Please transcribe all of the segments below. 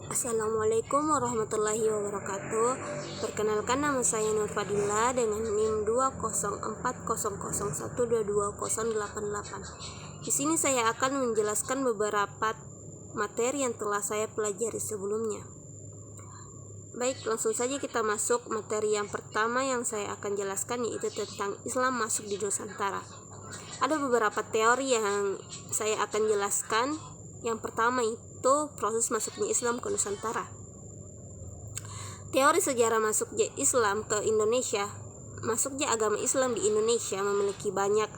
Assalamualaikum warahmatullahi wabarakatuh. Perkenalkan, nama saya Nur Fadila dengan NIM 20401222088. Di sini saya akan menjelaskan beberapa materi yang telah saya pelajari sebelumnya. Baik, langsung saja kita masuk materi yang pertama yang saya akan jelaskan, yaitu tentang Islam masuk di Nusantara. Ada beberapa teori yang saya akan jelaskan. Yang pertama itu proses masuknya Islam ke Nusantara. Teori sejarah masuknya Islam ke Indonesia. Masuknya agama Islam di Indonesia memiliki banyak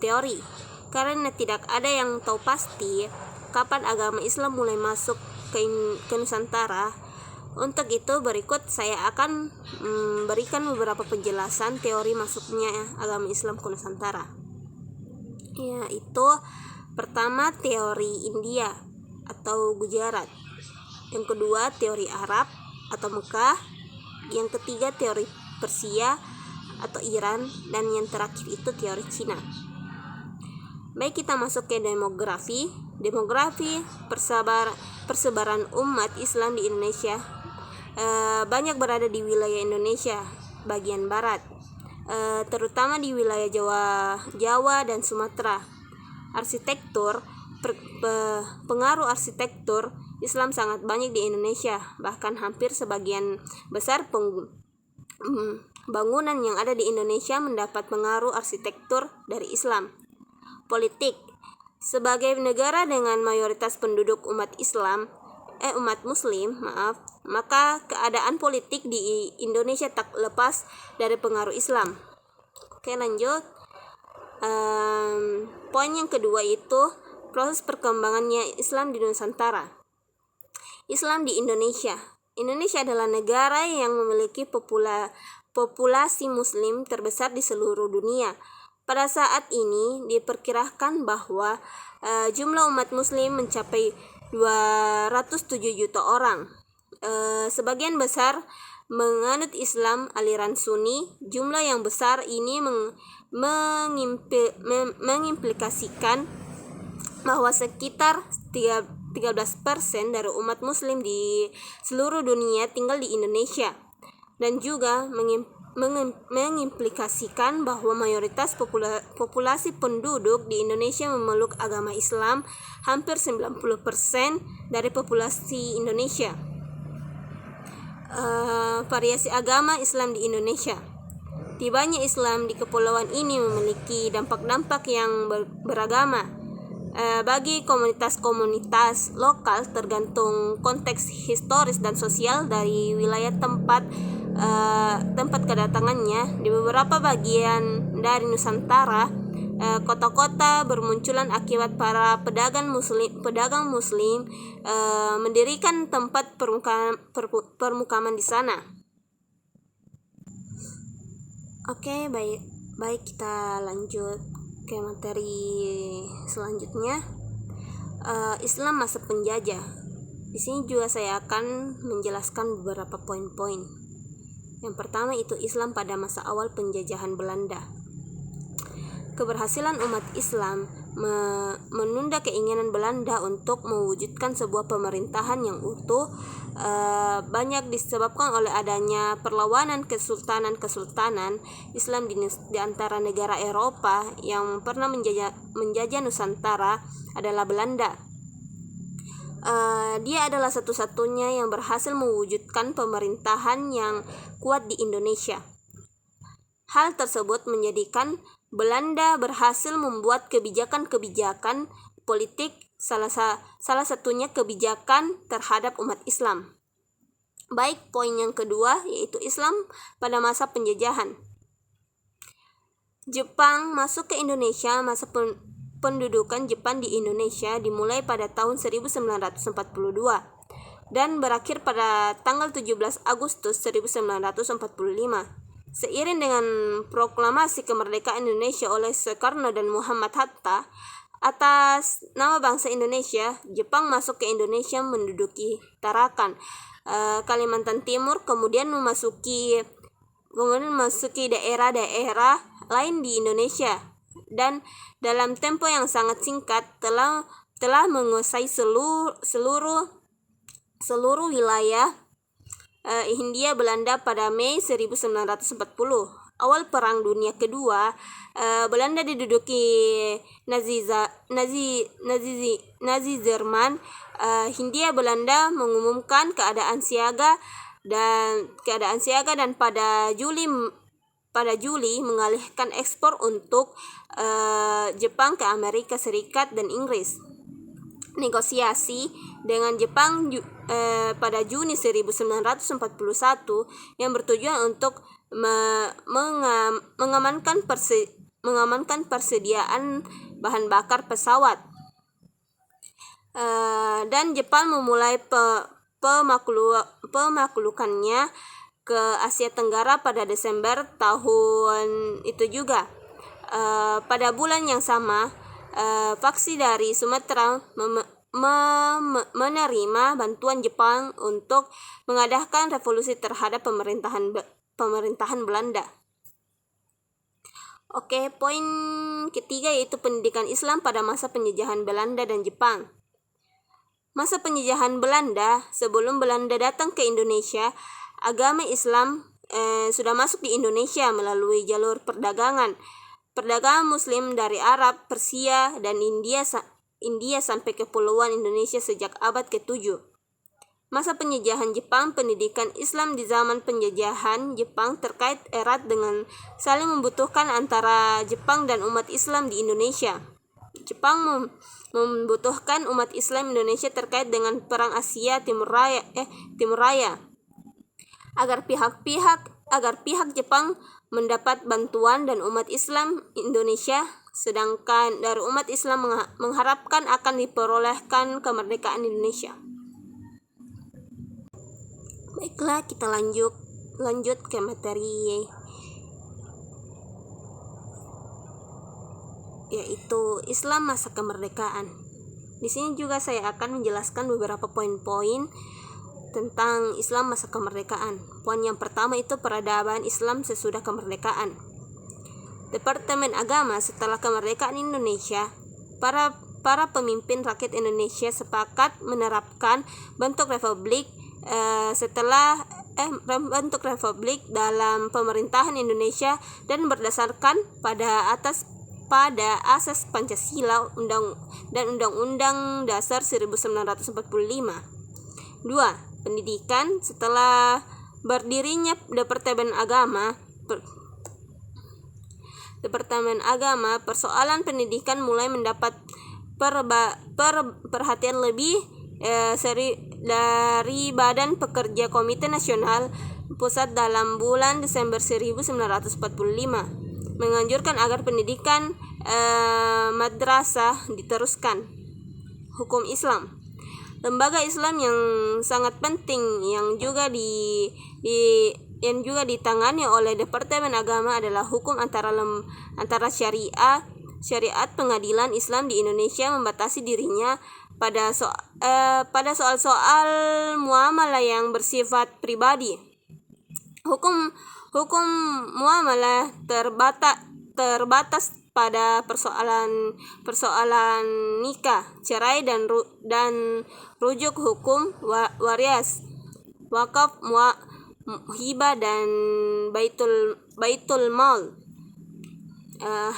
teori, karena tidak ada yang tahu pasti kapan agama Islam mulai masuk ke Nusantara. Untuk itu berikut saya akan berikan beberapa penjelasan teori masuknya agama Islam ke Nusantara. Yaitu pertama, teori India atau Gujarat. Yang kedua, teori Arab atau Mekah. Yang ketiga, teori Persia atau Iran. Dan yang terakhir itu teori Cina. Baik, kita masuk ke demografi. Demografi persebaran umat Islam di Indonesia banyak berada di wilayah Indonesia bagian barat, terutama di wilayah Jawa dan Sumatera. Arsitektur, pengaruh arsitektur Islam sangat banyak di Indonesia, bahkan hampir sebagian besar bangunan yang ada di Indonesia mendapat pengaruh arsitektur dari Islam. Politik, sebagai negara dengan mayoritas penduduk umat Muslim, maka keadaan politik di Indonesia tak lepas dari pengaruh Islam. Oke, lanjut. Poin yang kedua itu proses perkembangannya Islam di Nusantara. Islam di Indonesia. Indonesia adalah negara yang memiliki populasi Muslim terbesar di seluruh dunia. Pada saat ini diperkirakan bahwa jumlah umat Muslim mencapai 207 juta orang. Sebagian besar menganut Islam aliran Sunni. Jumlah yang besar ini mengimplikasikan bahwa sekitar 13% dari umat Muslim di seluruh dunia tinggal di Indonesia, dan juga mengimplikasikan bahwa mayoritas populasi penduduk di Indonesia memeluk agama Islam, hampir 90% dari populasi Indonesia. Variasi agama Islam di Indonesia. Tibanya Islam di kepulauan ini memiliki dampak-dampak yang beragama bagi komunitas-komunitas lokal, tergantung konteks historis dan sosial dari wilayah tempat kedatangannya. Di beberapa bagian dari Nusantara, kota-kota bermunculan akibat para pedagang muslim mendirikan tempat permukaman di sana. Oke, baik kita lanjut ke materi selanjutnya. Islam masa penjajah. Di sini juga saya akan menjelaskan beberapa poin-poin. Yang pertama itu Islam pada masa awal penjajahan Belanda. Keberhasilan umat Islam menunda keinginan Belanda untuk mewujudkan sebuah pemerintahan yang utuh banyak disebabkan oleh adanya perlawanan kesultanan Islam di antara negara Eropa yang pernah menjajah Nusantara adalah Belanda. Dia adalah satu-satunya yang berhasil mewujudkan pemerintahan yang kuat di Indonesia. Hal tersebut menjadikan Belanda berhasil membuat kebijakan-kebijakan politik, salah satunya kebijakan terhadap umat Islam. Baik, poin yang kedua yaitu Islam pada masa penjajahan. Jepang masuk ke Indonesia. Masa pendudukan Jepang di Indonesia dimulai pada tahun 1942 dan berakhir pada tanggal 17 Agustus 1945. Seiring dengan proklamasi kemerdekaan Indonesia oleh Soekarno dan Muhammad Hatta atas nama bangsa Indonesia, Jepang masuk ke Indonesia menduduki Tarakan, Kalimantan Timur, kemudian memasuki daerah-daerah lain di Indonesia, dan dalam tempo yang sangat singkat telah menguasai seluruh seluruh wilayah Hindia Belanda pada Mei 1940. Awal Perang Dunia Kedua, Belanda diduduki Nazi Jerman. Hindia Belanda mengumumkan keadaan siaga dan pada Juli mengalihkan ekspor untuk Jepang ke Amerika Serikat dan Inggris. Negosiasi dengan Jepang pada Juni 1941 yang bertujuan untuk mengamankan persediaan bahan bakar pesawat, dan Jepang memulai pemaklukannya ke Asia Tenggara pada Desember tahun itu juga. Pada bulan yang sama, faksi dari Sumatera menerima bantuan Jepang untuk mengadakan revolusi terhadap pemerintahan Belanda. Oke, poin ketiga yaitu pendidikan Islam pada masa penjajahan Belanda dan Jepang. Masa penjajahan Belanda, sebelum Belanda datang ke Indonesia, agama Islam sudah masuk di Indonesia melalui jalur perdagangan Muslim dari Arab, Persia, dan India sampai Kepulauan Indonesia sejak abad ke-7. Masa penjajahan Jepang, pendidikan Islam di zaman penjajahan Jepang terkait erat dengan saling membutuhkan antara Jepang dan umat Islam di Indonesia. Jepang membutuhkan umat Islam Indonesia terkait dengan Perang Asia Timur Raya agar pihak Jepang mendapat bantuan dan umat Islam Indonesia, sedangkan dari umat Islam mengharapkan akan diperolehkan kemerdekaan Indonesia. Baiklah, kita lanjut ke materi, yaitu Islam masa kemerdekaan. Di sini juga saya akan menjelaskan beberapa poin-poin tentang Islam masa kemerdekaan. Poin yang pertama itu peradaban Islam sesudah kemerdekaan. Departemen Agama setelah kemerdekaan Indonesia, para pemimpin rakyat Indonesia sepakat menerapkan bentuk republik dalam pemerintahan Indonesia dan berdasarkan pada asas Pancasila dan Undang-Undang Dasar 1945. 2. Pendidikan. Setelah berdirinya Departemen Agama, persoalan pendidikan mulai mendapat perhatian lebih dari Badan Pekerja Komite Nasional Pusat dalam bulan Desember 1945, menganjurkan agar pendidikan madrasah diteruskan. Hukum Islam. Lembaga Islam yang sangat penting yang juga ditangani oleh Departemen Agama adalah hukum antara syariat pengadilan Islam di Indonesia membatasi dirinya pada soal-soal muamalah yang bersifat pribadi. Hukum muamalah terbatas pada persoalan nikah, cerai dan rujuk, hukum waris, wakaf, hibah dan baitul mal,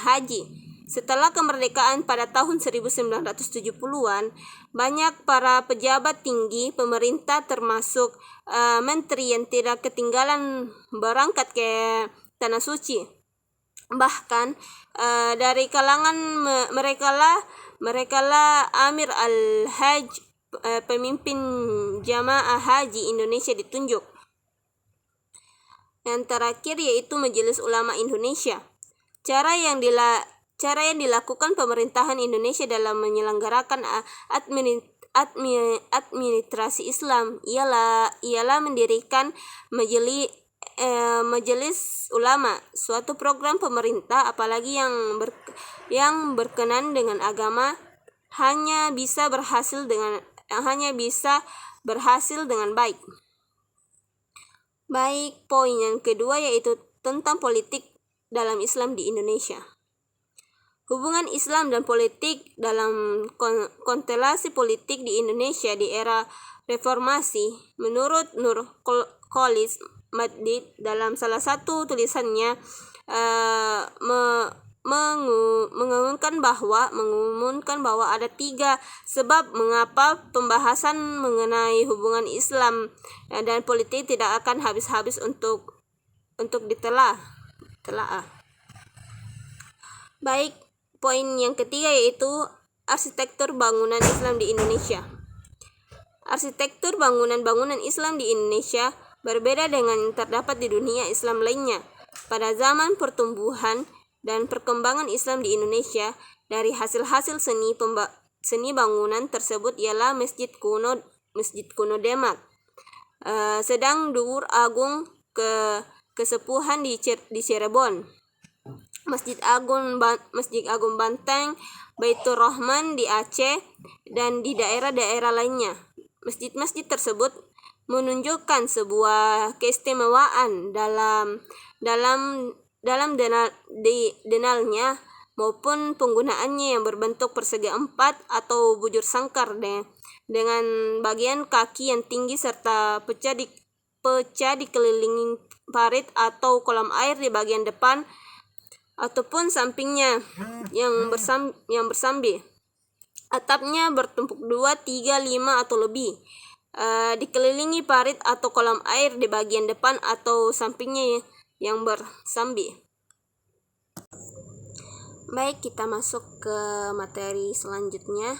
haji. Setelah kemerdekaan pada tahun 1970-an, banyak para pejabat tinggi pemerintah termasuk menteri yang tidak ketinggalan berangkat ke Tanah Suci. Bahkan dari kalangan mereka lah Amir al-Hajj, pemimpin Jamaah Haji Indonesia ditunjuk. Yang terakhir yaitu Majelis Ulama Indonesia. Cara yang dilakukan pemerintahan Indonesia dalam menyelenggarakan administrasi Islam ialah mendirikan Majelis Ulama, suatu program pemerintah apalagi yang berkenan dengan agama hanya bisa berhasil dengan baik. Poin yang kedua yaitu tentang politik dalam Islam di Indonesia. Hubungan Islam dan politik dalam konstelasi politik di Indonesia di era reformasi. Menurut Nur Khalis Madid dalam salah satu tulisannya mengumumkan bahwa ada 3 sebab mengapa pembahasan mengenai hubungan Islam dan politik tidak akan habis-habis untuk ditelaah. Baik, poin yang ketiga yaitu arsitektur bangunan Islam di Indonesia. Arsitektur bangunan Islam di Indonesia berbeda dengan yang terdapat di dunia Islam lainnya. Pada zaman pertumbuhan dan perkembangan Islam di Indonesia, dari hasil-hasil seni bangunan tersebut ialah Masjid kuno Demak, sedang Duur Agung Kesepuhan di Cirebon, Masjid Agung Banteng, Baitur Rahman di Aceh, dan di daerah-daerah lainnya. Masjid-masjid tersebut menunjukkan sebuah keistimewaan dalam denalnya maupun penggunaannya yang berbentuk persegi 4 atau bujur sangkar dengan bagian kaki yang tinggi serta pecah dikelilingi parit atau kolam air di bagian depan ataupun sampingnya yang bersambi. Atapnya bertumpuk 2, 3, 5 atau lebih. Dikelilingi parit atau kolam air di bagian depan atau sampingnya yang bersambi. Baik, kita masuk ke materi selanjutnya.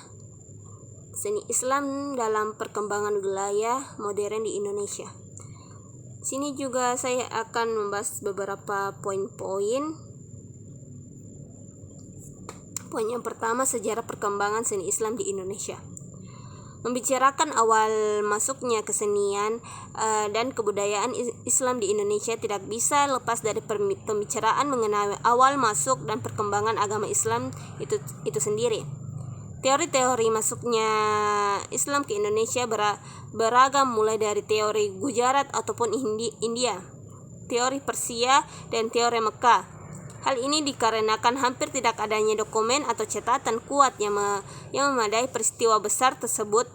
Seni Islam dalam perkembangan wilayah modern di Indonesia. Sini juga saya akan membahas beberapa poin-poin. Poin yang pertama, sejarah perkembangan seni Islam di Indonesia. Membicarakan awal masuknya kesenian dan kebudayaan Islam di Indonesia tidak bisa lepas dari pembicaraan mengenai awal masuk dan perkembangan agama Islam itu sendiri. Teori-teori masuknya Islam ke Indonesia beragam, mulai dari teori Gujarat ataupun India, teori Persia, dan teori Mekah. Hal ini dikarenakan hampir tidak adanya dokumen atau catatan kuat yang memadai peristiwa besar tersebut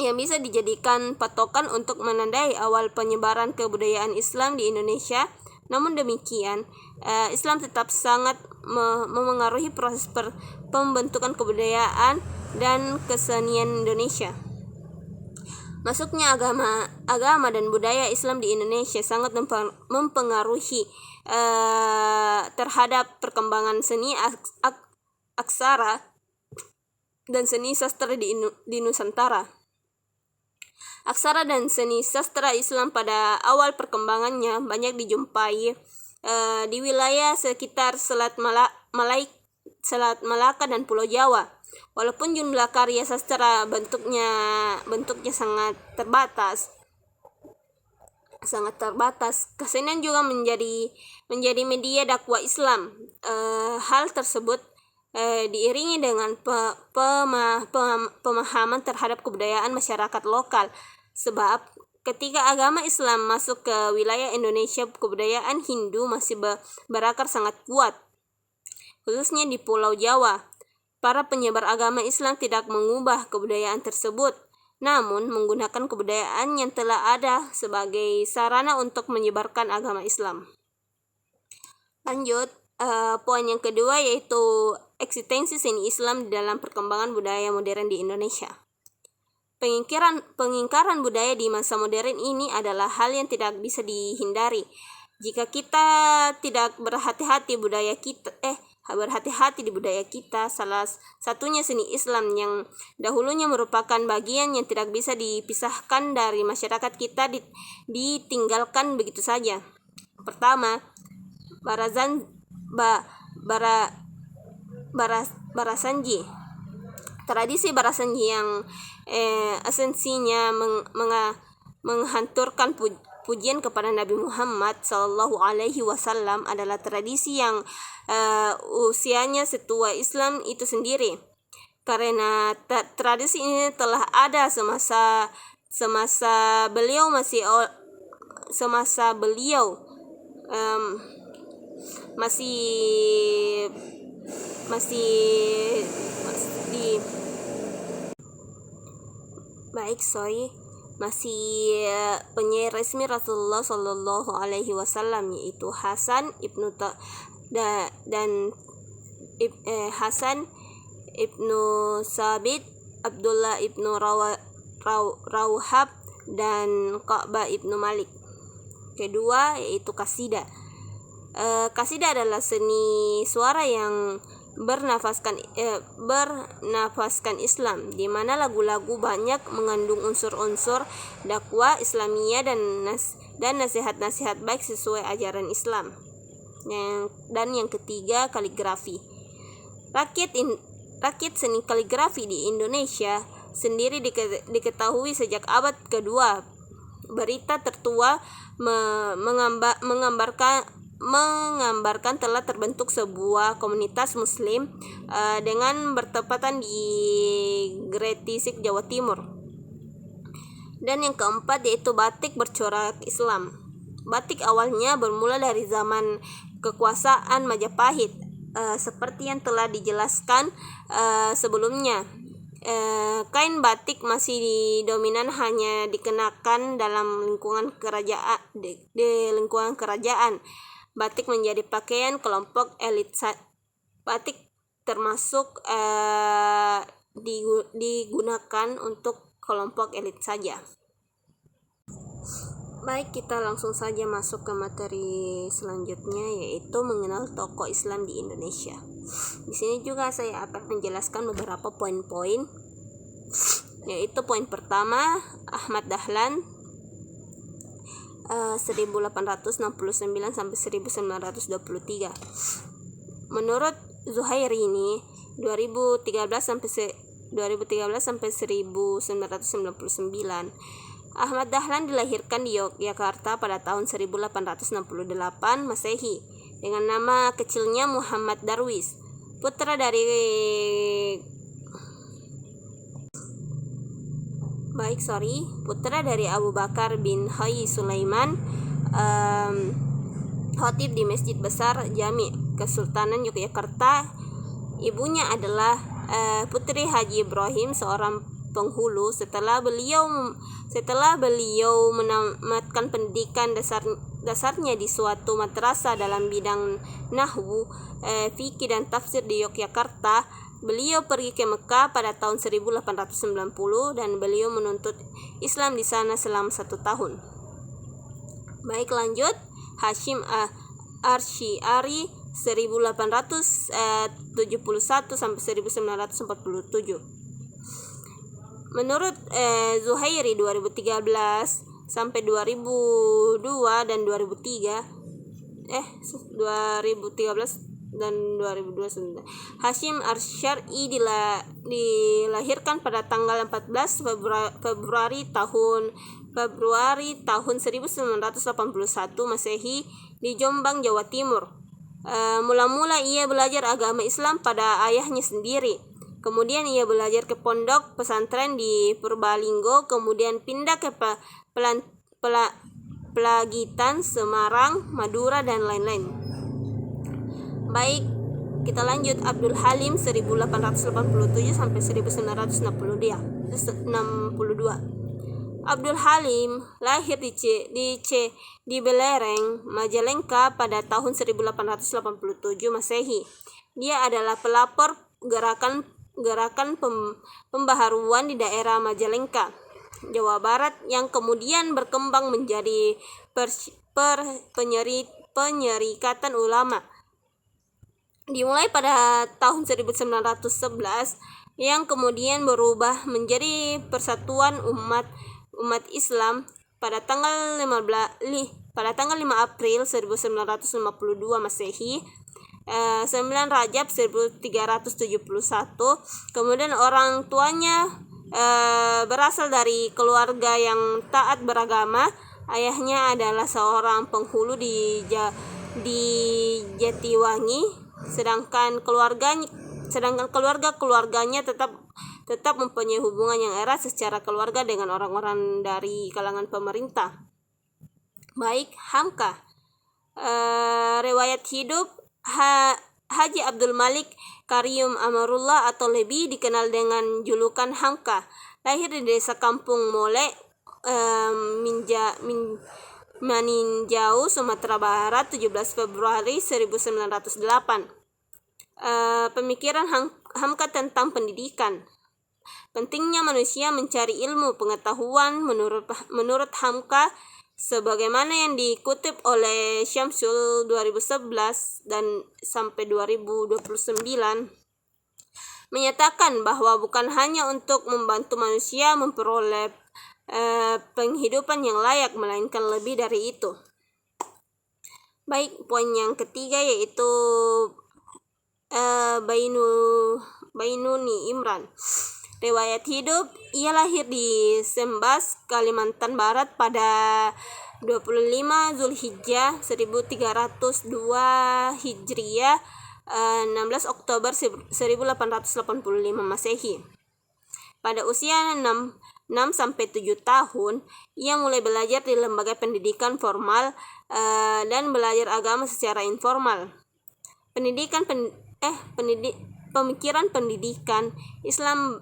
yang bisa dijadikan patokan untuk menandai awal penyebaran kebudayaan Islam di Indonesia. Namun demikian, Islam tetap sangat memengaruhi proses pembentukan kebudayaan dan kesenian Indonesia. Masuknya agama dan budaya Islam di Indonesia sangat mempengaruhi terhadap perkembangan seni aksara dan seni sastra di Nusantara. Aksara dan seni sastra Islam pada awal perkembangannya banyak dijumpai di wilayah sekitar Selat Malaka dan Pulau Jawa. Walaupun jumlah karya sastra bentuknya sangat terbatas, kesenian juga menjadi media dakwah Islam. Hal tersebut diiringi dengan pemahaman terhadap kebudayaan masyarakat lokal. Sebab ketika agama Islam masuk ke wilayah Indonesia, kebudayaan Hindu masih berakar sangat kuat, khususnya di Pulau Jawa. Para penyebar agama Islam tidak mengubah kebudayaan tersebut, namun menggunakan kebudayaan yang telah ada sebagai sarana untuk menyebarkan agama Islam. Lanjut, poin yang kedua yaitu eksistensi seni Islam dalam perkembangan budaya modern di Indonesia. Pengingkaran budaya di masa modern ini adalah hal yang tidak bisa dihindari. Jika kita tidak berhati-hati di budaya kita, salah satunya seni Islam yang dahulunya merupakan bagian yang tidak bisa dipisahkan dari masyarakat kita, ditinggalkan begitu saja. Pertama, Barasanji. Tradisi Barasanji yang esensinya menghanturkan pujian kepada Nabi Muhammad SAW adalah tradisi yang usianya setua Islam itu sendiri. Karena tradisi ini telah ada semasa beliau masih Baik, masih penyair resmi Rasulullah Shallallahu Alaihi Wasallam, yaitu Hasan ibnu Hasan ibnu Sabit, Abdullah ibnu Rawhab, dan Ka'bah ibnu Malik. Kedua yaitu kasida. Kasida adalah seni suara yang bernafaskan Islam, di mana lagu-lagu banyak mengandung unsur-unsur dakwah Islamiyah dan nasihat-nasihat baik sesuai ajaran Islam. Dan yang ketiga, kaligrafi. Rakit seni kaligrafi di Indonesia sendiri diketahui sejak abad kedua. Berita tertua menggambarkan telah terbentuk sebuah komunitas muslim dengan bertepatan di Gresik, Jawa Timur. Dan yang keempat yaitu batik bercorak Islam. Batik awalnya bermula dari zaman kekuasaan Majapahit, seperti yang telah dijelaskan sebelumnya. Kain batik masih dominan hanya dikenakan dalam lingkungan kerajaan. Batik menjadi pakaian kelompok elit. Batik termasuk digunakan untuk kelompok elit saja. Baik, kita langsung saja masuk ke materi selanjutnya, yaitu mengenal tokoh Islam di Indonesia. Di sini juga saya akan menjelaskan beberapa poin-poin, yaitu poin pertama, Ahmad Dahlan 1869 sampai 1923. Menurut Zuhairini 2013 sampai 1999. Ahmad Dahlan dilahirkan di Yogyakarta pada tahun 1868 Masehi dengan nama kecilnya Muhammad Darwis, putra dari Abu Bakar bin Hayy Sulaiman, khatib di Masjid Besar Jami Kesultanan Yogyakarta. Ibunya adalah Putri Haji Ibrahim, seorang penghulu. Setelah beliau menamatkan pendidikan dasarnya di suatu madrasah dalam bidang nahwu, fikih dan tafsir di Yogyakarta, beliau pergi ke Mekah pada tahun 1890 dan beliau menuntut Islam di sana selama 1 tahun. Baik, lanjut. Hashim Asy'ari 1871 sampai 1947. Menurut Zuhairi 2013 sampai 2002 dan 2013 dan 2002. Hashim Asy'ari dilahirkan pada tanggal 14 Februari tahun 1981 Masehi di Jombang, Jawa Timur. Mula-mula ia belajar agama Islam pada ayahnya sendiri. Kemudian ia belajar ke pondok pesantren di Purbalingga, kemudian pindah ke Pelagitan, Semarang, Madura, dan lain-lain. Baik, kita lanjut. Abdul Halim 1887 sampai 1962. Abdul Halim lahir di Belerang, Majalengka pada tahun 1887 Masehi. Dia adalah pelopor gerakan pembaharuan di daerah Majalengka, Jawa Barat, yang kemudian berkembang menjadi penyerikatan ulama. Dimulai pada tahun 1911 yang kemudian berubah menjadi Persatuan Umat Islam pada tanggal 5 April 1952 Masehi, 9 Rajab 1371. Kemudian orang tuanya berasal dari keluarga yang taat beragama. Ayahnya adalah seorang penghulu di Jatiwangi, sedangkan keluarganya tetap mempunyai hubungan yang erat secara keluarga dengan orang-orang dari kalangan pemerintah. Baik, Hamka. Riwayat hidup Haji Abdul Malik Karyum Amarullah atau lebih dikenal dengan julukan Hamka. Lahir di desa Kampung Mole, Maninjau, Sumatera Barat, 17 Februari 1908. Pemikiran Hamka tentang pendidikan. Pentingnya manusia mencari ilmu pengetahuan menurut Hamka, sebagaimana yang dikutip oleh Syamsul 2011 dan sampai 2029, menyatakan bahwa bukan hanya untuk membantu manusia memperoleh penghidupan yang layak, melainkan lebih dari itu. Baik, poin yang ketiga yaitu Bainuni Imran. Riwayat hidup: ia lahir di Sembas, Kalimantan Barat pada 25 Zulhijjah 1302 Hijriah, 16 Oktober 1885 Masehi. Pada usia 6-7 tahun, ia mulai belajar di lembaga pendidikan formal dan belajar agama secara informal. Pemikiran pendidikan Islam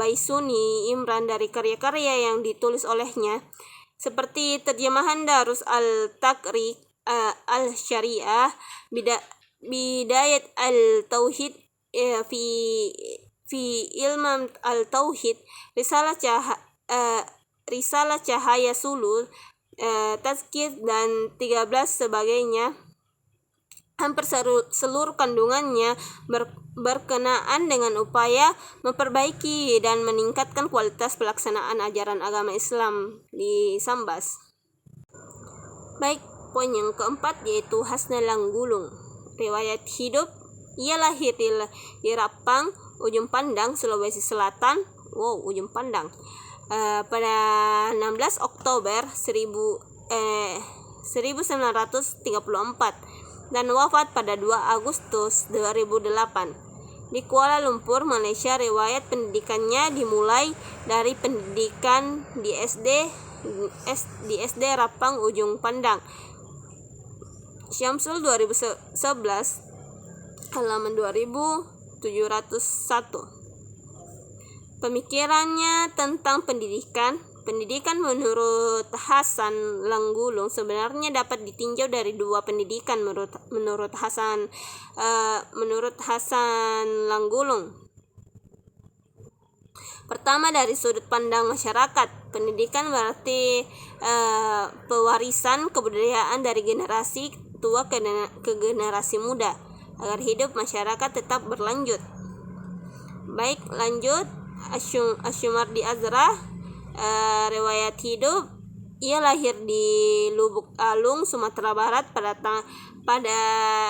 Baisuni Imran dari karya-karya yang ditulis olehnya, seperti terjemahan Darus al-Taqriq al-Syariah, Bidayat al-Tauhid fi Ilm al-Tauhid, Risalah Cahaya Sulul, Tazkir, dan 13 sebagainya. Hampir seluruh kandungannya berkenaan dengan upaya memperbaiki dan meningkatkan kualitas pelaksanaan ajaran agama Islam di Sambas. Baik, poin yang keempat yaitu Hasna Langgulung. Riwayat hidup: ia lahir di Rapang, Ujung Pandang, Sulawesi Selatan. Ujung Pandang. Pada 16 Oktober 1934 dan wafat pada 2 Agustus 2008 di Kuala Lumpur, Malaysia. Riwayat pendidikannya dimulai dari pendidikan di SD Rapang, Ujung Pandang. Syamsul 2011 halaman 2701. Pemikirannya tentang pendidikan menurut Hasan Langgulung sebenarnya dapat ditinjau dari dua pendidikan menurut Hasan Langgulung. Pertama, dari sudut pandang masyarakat. Pendidikan berarti pewarisan kebudayaan dari generasi tua ke generasi muda agar hidup masyarakat tetap berlanjut. Baik, lanjut. Asyumardi Azra. Riwayat hidup: ia lahir di Lubuk Alung, Sumatera Barat pada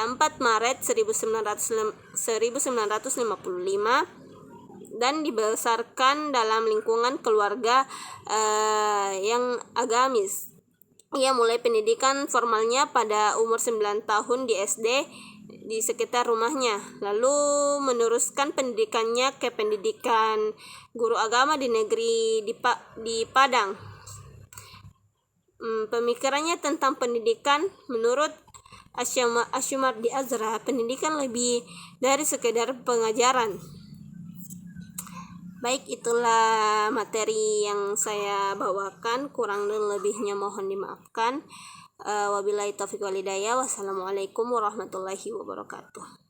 4 Maret 1955 dan dibesarkan dalam lingkungan keluarga yang agamis. Ia mulai pendidikan formalnya pada umur 9 tahun di SD di sekitar rumahnya, lalu meneruskan pendidikannya ke pendidikan guru agama di negeri di Padang. Pemikirannya tentang pendidikan menurut Asyumardi Azra, pendidikan lebih dari sekedar pengajaran. Baik, itulah materi yang saya bawakan, kurang dan lebihnya mohon dimaafkan. Wabillahi taufiq wal hidayah. Wassalamualaikum warahmatullahi wabarakatuh.